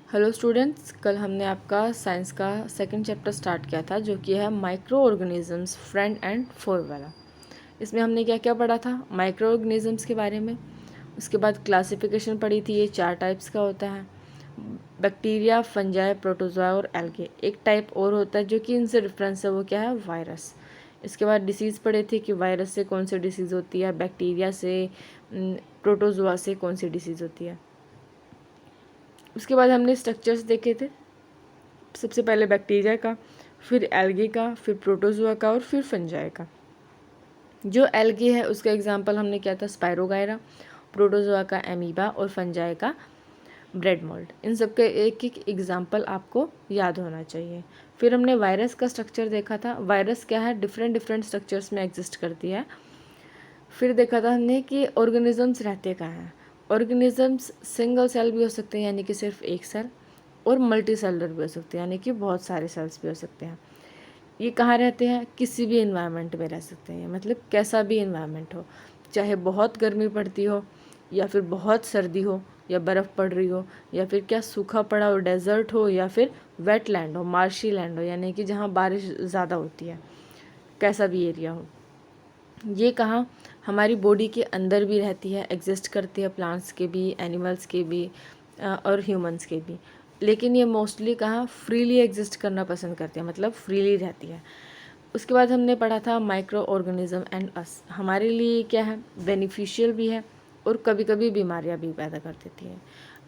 Hello students, कल हमने आपका साइंस का सेकंड चैप्टर स्टार्ट किया था जो कि है micro organisms friend and four वाला। इसमें हमने क्या क्या पढ़ा था? माइक्रो ऑर्गेनिजम्स के बारे में। उसके बाद क्लासिफिकेशन पढ़ी थी, ये 4 टाइप्स का होता है। बैक्टीरिया, फंजाई, प्रोटोजोआ और एल्गे। एक टाइप और होता है जो कि इनसे डिफरेंस है, वो क्या है? वायरस। इसके बाद डिसीज़ पढ़े थे कि वायरस से कौन सी डिसीज़ होती है, बैक्टीरिया से, प्रोटोजोआ से कौन सी डिसीज़ होती है। उसके बाद हमने स्ट्रक्चर्स देखे थे, सबसे पहले बैक्टीरिया का, फिर एल्गी का, फिर प्रोटोजोआ का और फिर फंजाई का। जो एल्गी है उसका एग्जांपल हमने किया था स्पायरोगायरा, प्रोटोजोआ का एमीबा और फंजाई का ब्रेड मोल्ड। इन सब के एक एक एग्जांपल आपको याद होना चाहिए। फिर हमने वायरस का स्ट्रक्चर देखा था। वायरस क्या है? डिफरेंट डिफरेंट स्ट्रक्चर्स में एग्जिस्ट करती है। फिर देखा था हमने कि ऑर्गेनिजम्स रहते कहाँ हैं। ऑर्गेनिजम्स सिंगल सेल भी हो सकते हैं, यानी कि सिर्फ एक सेल, और मल्टी सेलर भी हो सकते हैं, यानी कि बहुत सारे सेल्स भी हो सकते हैं। ये कहाँ रहते हैं? किसी भी इन्वायरमेंट में रह सकते हैं, मतलब कैसा भी इन्वायरमेंट हो, चाहे बहुत गर्मी पड़ती हो या फिर बहुत सर्दी हो या बर्फ़ पड़ रही हो या फिर क्या सूखा पड़ा हो, डेजर्ट हो या फिर वेट लैंड हो, मार्शी लैंड हो, यानी कि जहाँ बारिश ज़्यादा होती है, कैसा भी एरिया हो। ये कहाँ? हमारी बॉडी के अंदर भी रहती है, एग्जिस्ट करती है, प्लांट्स के भी, एनिमल्स के भी और ह्यूमंस के भी। लेकिन ये मोस्टली कहाँ? फ्रीली एग्जिस्ट करना पसंद करती है, मतलब फ्रीली रहती है। उसके बाद हमने पढ़ा था माइक्रो ऑर्गेनिज्म एंड अस। हमारे लिए क्या है? बेनिफिशियल भी है और कभी कभी बीमारियाँ भी पैदा कर देती है।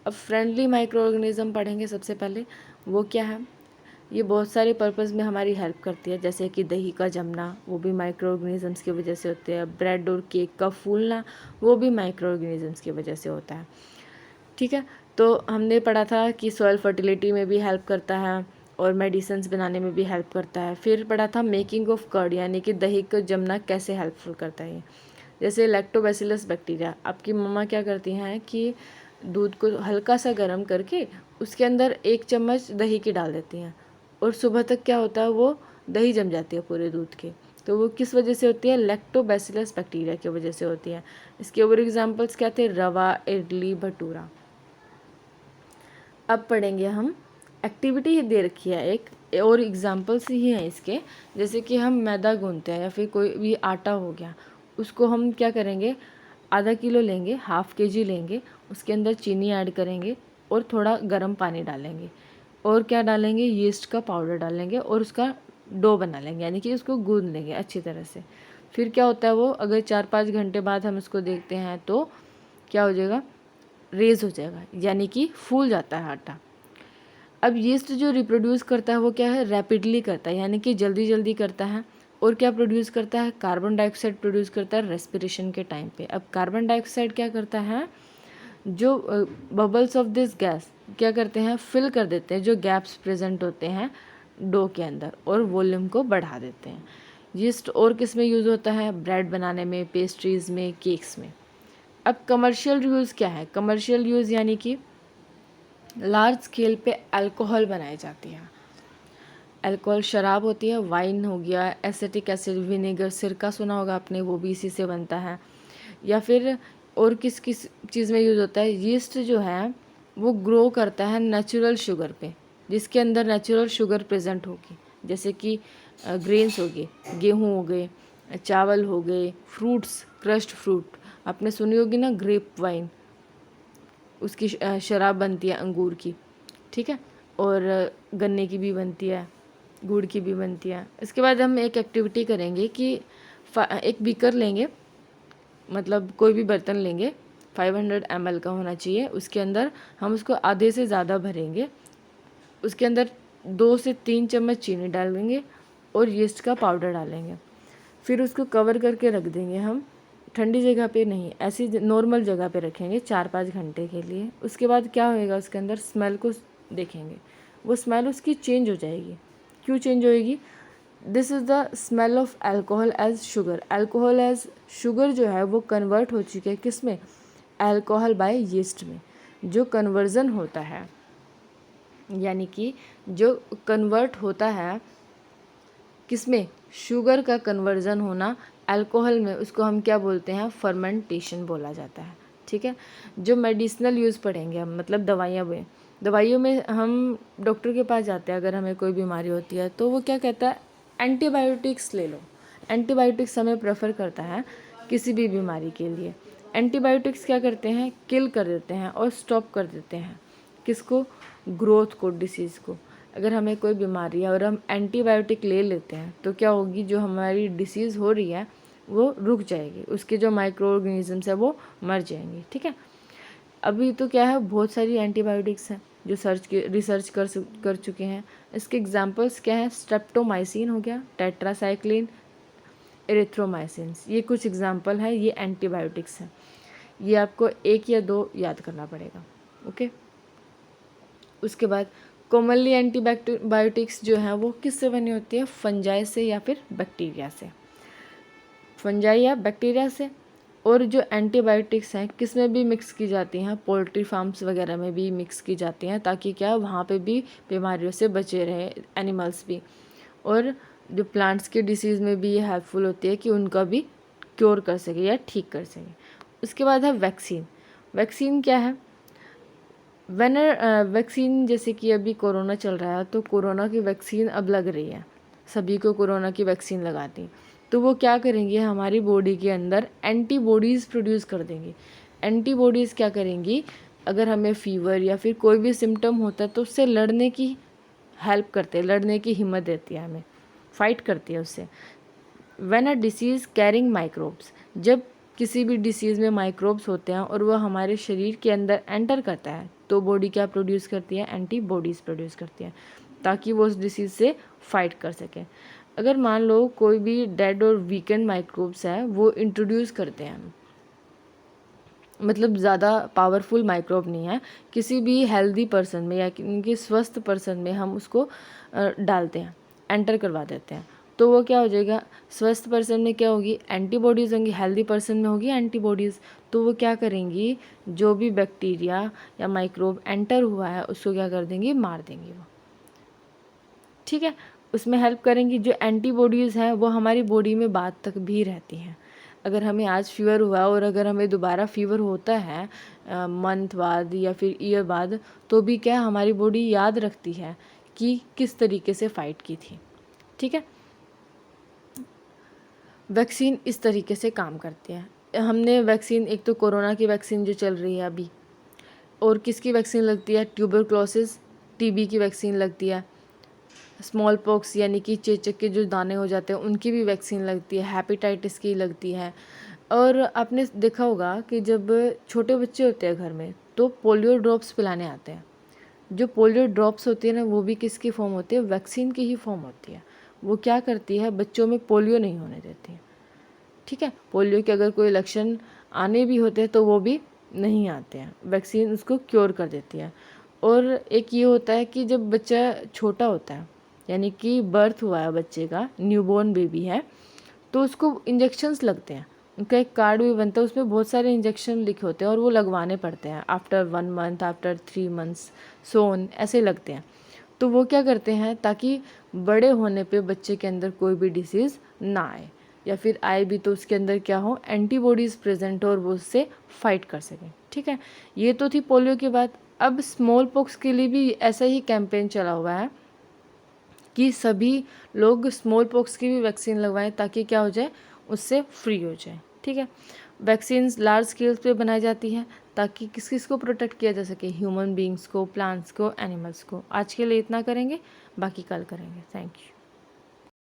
अब फ्रेंडली माइक्रो ऑर्गेनिज्म पढ़ेंगे सबसे पहले। वो क्या है? ये बहुत सारे पर्पज़ में हमारी हेल्प करती है, जैसे कि दही का जमना, वो भी माइक्रो ऑर्गेनिजम्स की वजह से होते हैं। ब्रेड और केक का फूलना, वो भी माइक्रो ऑर्गेनिजम्स की वजह से होता है। ठीक है, तो हमने पढ़ा था कि सॉइल फर्टिलिटी में भी हेल्प करता है और मेडिसिन्स बनाने में भी हेल्प करता है। फिर पढ़ा था मेकिंग ऑफ कर्ड, यानी कि दही का जमना कैसे हेल्पफुल करता है। जैसे लैक्टोबैसिलस बैक्टीरिया, आपकी मम्मा क्या करती हैं कि दूध को हल्का सा गर्म करके उसके अंदर 1 चम्मच दही की डाल देती हैं और सुबह तक क्या होता है, वो दही जम जाती है पूरे दूध के। तो वो किस वजह से होती है? लैक्टोबैसिलस बैक्टीरिया की वजह से होती है। इसके और एग्जांपल्स क्या थे? रवा, इडली, भटूरा। अब पढ़ेंगे हम, एक्टिविटी ही दे रखी है एक, और एग्जांपल्स ही हैं इसके। जैसे कि हम मैदा गूंथते हैं या फिर कोई भी आटा हो गया, उसको हम क्या करेंगे? आधा किलो लेंगे, हाफ केजी लेंगे, उसके अंदर चीनी ऐड करेंगे और थोड़ा गर्म पानी डालेंगे और क्या डालेंगे? यीस्ट का पाउडर डालेंगे और उसका डो बना लेंगे, यानी कि उसको गूंद लेंगे अच्छी तरह से। फिर क्या होता है, वो अगर 4-5 घंटे बाद हम इसको देखते हैं तो क्या हो जाएगा? रेज हो जाएगा, यानी कि फूल जाता है आटा। अब यीस्ट जो रिप्रोड्यूस करता है वो क्या है? रैपिडली करता है, यानी कि जल्दी जल्दी करता है। और क्या प्रोड्यूस करता है? कार्बन डाइऑक्साइड प्रोड्यूस करता है रेस्पिरेशन के टाइम पे। अब कार्बन डाइऑक्साइड क्या करता है? जो बबल्स ऑफ दिस गैस क्या करते हैं? फिल कर देते हैं जो गैप्स प्रेजेंट होते हैं डो के अंदर और वॉल्यूम को बढ़ा देते हैं। यीस्ट और किस में यूज़ होता है? ब्रेड बनाने में, पेस्ट्रीज़ में, केक्स में। अब कमर्शियल यूज़ क्या है? कमर्शियल यूज़ यानी कि लार्ज स्केल पे अल्कोहल बनाई जाती है। अल्कोहल शराब होती है, वाइन हो गया, एसिटिक एसिड, विनेगर, सिरका सुना होगा आपने, वो भी इसी से बनता है। या फिर और किस किस चीज़ में यूज़ होता है? यीस्ट जो है वो ग्रो करता है नेचुरल शुगर पे, जिसके अंदर नेचुरल शुगर प्रेजेंट होगी, जैसे कि ग्रेन्स हो गए, गेहूँ हो गए, चावल हो गए, फ्रूट्स, क्रश्ड फ्रूट, आपने सुनी होगी ना, ग्रेप वाइन, उसकी शराब बनती है अंगूर की। ठीक है, और गन्ने की भी बनती है, गुड़ की भी बनती है। इसके बाद हम एक एक्टिविटी करेंगे कि एक बीकर लेंगे, मतलब कोई भी बर्तन लेंगे, 500 ml का होना चाहिए। उसके अंदर हम उसको आधे से ज़्यादा भरेंगे, उसके अंदर 2 से 3 चम्मच चीनी डालेंगे और यीस्ट का पाउडर डालेंगे। फिर उसको कवर करके रख देंगे हम, ठंडी जगह पे नहीं, ऐसी नॉर्मल जगह पे रखेंगे 4-5 घंटे के लिए। उसके बाद क्या होएगा? उसके अंदर स्मेल को देखेंगे, वो स्मेल उसकी चेंज हो जाएगी। क्यों चेंज होएगी? This is the smell of alcohol as sugar. Alcohol as sugar जो है वो कन्वर्ट हो चुके हैं किस में? अल्कोहल बाय यीस्ट में। जो कन्वर्जन होता है, यानी कि जो कन्वर्ट होता है किस में? शुगर का कन्वर्जन होना अल्कोहल में, उसको हम क्या बोलते हैं? फर्मेंटेशन बोला जाता है। ठीक है, जो मेडिसिनल यूज़ पढ़ेंगे हम, मतलब दवाइयाँ में, दवाइयों में हम डॉक्टर के पास जाते हैं अगर हमें कोई बीमारी होती है तो वो क्या कहता है, एंटीबायोटिक्स ले लो। एंटीबायोटिक्स हमें प्रेफर करता है किसी भी बीमारी के लिए। एंटीबायोटिक्स क्या करते हैं, किल कर देते हैं और स्टॉप कर देते हैं किसको, ग्रोथ को, डिसीज़ को। अगर हमें कोई बीमारी है और हम एंटीबायोटिक ले लेते हैं तो क्या होगी, जो हमारी डिसीज़ हो रही है वो रुक जाएगी, उसके जो माइक्रो ऑर्गेनिजम्स है वो मर जाएंगे। ठीक है, अभी तो क्या है, बहुत सारी एंटीबायोटिक्स हैं जो रिसर्च कर चुके हैं। इसके एग्जांपल्स क्या हैं, स्ट्रेप्टोमाइसिन हो गया, टेट्रासाइक्लिन, एरिथ्रोमाइसिन, ये कुछ एग्जांपल है, ये एंटीबायोटिक्स हैं। ये आपको 1 या 2 याद करना पड़ेगा। ओके, उसके बाद कॉमनली एंटीबायोटिक्स जो हैं वो किससे बनी होती है, फंजाई से या फिर बैक्टीरिया से, फंजाई या बैक्टीरिया से। और जो एंटीबायोटिक्स हैं किस में भी मिक्स की जाती हैं, पोल्ट्री फार्म्स वगैरह में भी मिक्स की जाती हैं, ताकि क्या वहाँ पे भी बीमारियों से बचे रहे एनिमल्स भी। और जो प्लांट्स के डिसीज़ में भी ये हेल्पफुल होती है कि उनका भी क्योर कर सके या ठीक कर सके। उसके बाद है वैक्सीन। वैक्सीन क्या है, वैक्सीन जैसे कि अभी कोरोना चल रहा है तो कोरोना की वैक्सीन अब लग रही है, सभी को कोरोना की वैक्सीन लगाती, तो वो क्या करेंगे, हमारी बॉडी के अंदर एंटीबॉडीज़ प्रोड्यूस कर देंगे। एंटीबॉडीज़ क्या करेंगी, अगर हमें फीवर या फिर कोई भी सिम्टम होता है तो उससे लड़ने की हेल्प करते हैं, लड़ने की हिम्मत देती है, हमें फाइट करती है उससे। When a disease carrying microbes, जब किसी भी डिसीज़ में माइक्रोब्स होते हैं और वह हमारे शरीर के अंदर एंटर करता है तो बॉडी क्या प्रोड्यूस करती है, एंटीबॉडीज़ प्रोड्यूस करती है, ताकि वो उस डिसीज़ से फाइट कर सकें। अगर मान लो कोई भी डेड और वीकेंड माइक्रोब्स है वो इंट्रोड्यूस करते हैं, मतलब ज़्यादा पावरफुल माइक्रोब नहीं है, किसी भी हेल्दी पर्सन में या किसी स्वस्थ पर्सन में हम उसको डालते हैं, एंटर करवा देते हैं, तो वो क्या हो जाएगा, स्वस्थ पर्सन में क्या होगी, एंटीबॉडीज़ होंगी, हेल्दी पर्सन में होगी एंटीबॉडीज़, तो वो क्या करेंगी, जो भी बैक्टीरिया या माइक्रोब एंटर हुआ है उसको क्या कर देंगी, मार देंगी वो। ठीक है, उसमें हेल्प करेंगी। जो एंटीबॉडीज़ हैं वो हमारी बॉडी में बाद तक भी रहती हैं। अगर हमें आज फीवर हुआ और अगर हमें दोबारा फीवर होता है मंथ बाद या फिर ईयर बाद, तो भी क्या हमारी बॉडी याद रखती है कि किस तरीके से फ़ाइट की थी। ठीक है, वैक्सीन इस तरीके से काम करती है। हमने वैक्सीन, एक तो कोरोना की वैक्सीन जो चल रही है अभी, और किसकी वैक्सीन लगती है, ट्यूबरक्लोसिस, टीबी की वैक्सीन लगती है, स्मॉल पॉक्स यानी कि चेचक के जो दाने हो जाते हैं उनकी भी वैक्सीन लगती है, हेपेटाइटिस की लगती है। और आपने देखा होगा कि जब छोटे बच्चे होते हैं घर में तो पोलियो ड्रॉप्स पिलाने आते हैं। जो पोलियो ड्रॉप्स होती है ना, वो भी किसकी फॉर्म होती है, वैक्सीन की ही फॉर्म होती है। वो क्या करती है, बच्चों में पोलियो नहीं होने देती है। ठीक है, पोलियो के अगर कोई लक्षण आने भी होते हैं तो वो भी नहीं आते हैं, वैक्सीन उसको क्योर कर देती है। और एक ये होता है कि जब बच्चा छोटा होता है, यानी कि बर्थ हुआ है बच्चे का, न्यूबॉर्न बेबी है, तो उसको इंजेक्शन्स लगते हैं। उनका एक कार्ड भी बनता है, उसमें बहुत सारे इंजेक्शन लिखे होते हैं और वो लगवाने पड़ते हैं, आफ्टर 1 मंथ, आफ्टर 3 मंथ्स, सोन ऐसे लगते हैं। तो वो क्या करते हैं, ताकि बड़े होने पे बच्चे के अंदर कोई भी डिसीज़ ना आए, या फिर आए भी तो उसके अंदर क्या हो, एंटीबॉडीज़ प्रेजेंट हो और वो उससे फाइट कर सकें। ठीक है, ये तो थी पोलियो की बात। अब स्मॉल पॉक्स के लिए भी ऐसा ही कैंपेन चला हुआ है कि सभी लोग स्मॉल पॉक्स की भी वैक्सीन लगवाएं, ताकि क्या हो जाए, उससे फ्री हो जाए। ठीक है, वैक्सीन्स लार्ज स्केल्स पे बनाई जाती हैं ताकि किस किस को प्रोटेक्ट किया जा सके, ह्यूमन बींग्स को, प्लांट्स को, एनिमल्स को। आज के लिए इतना करेंगे, बाकी कल करेंगे। Thank you.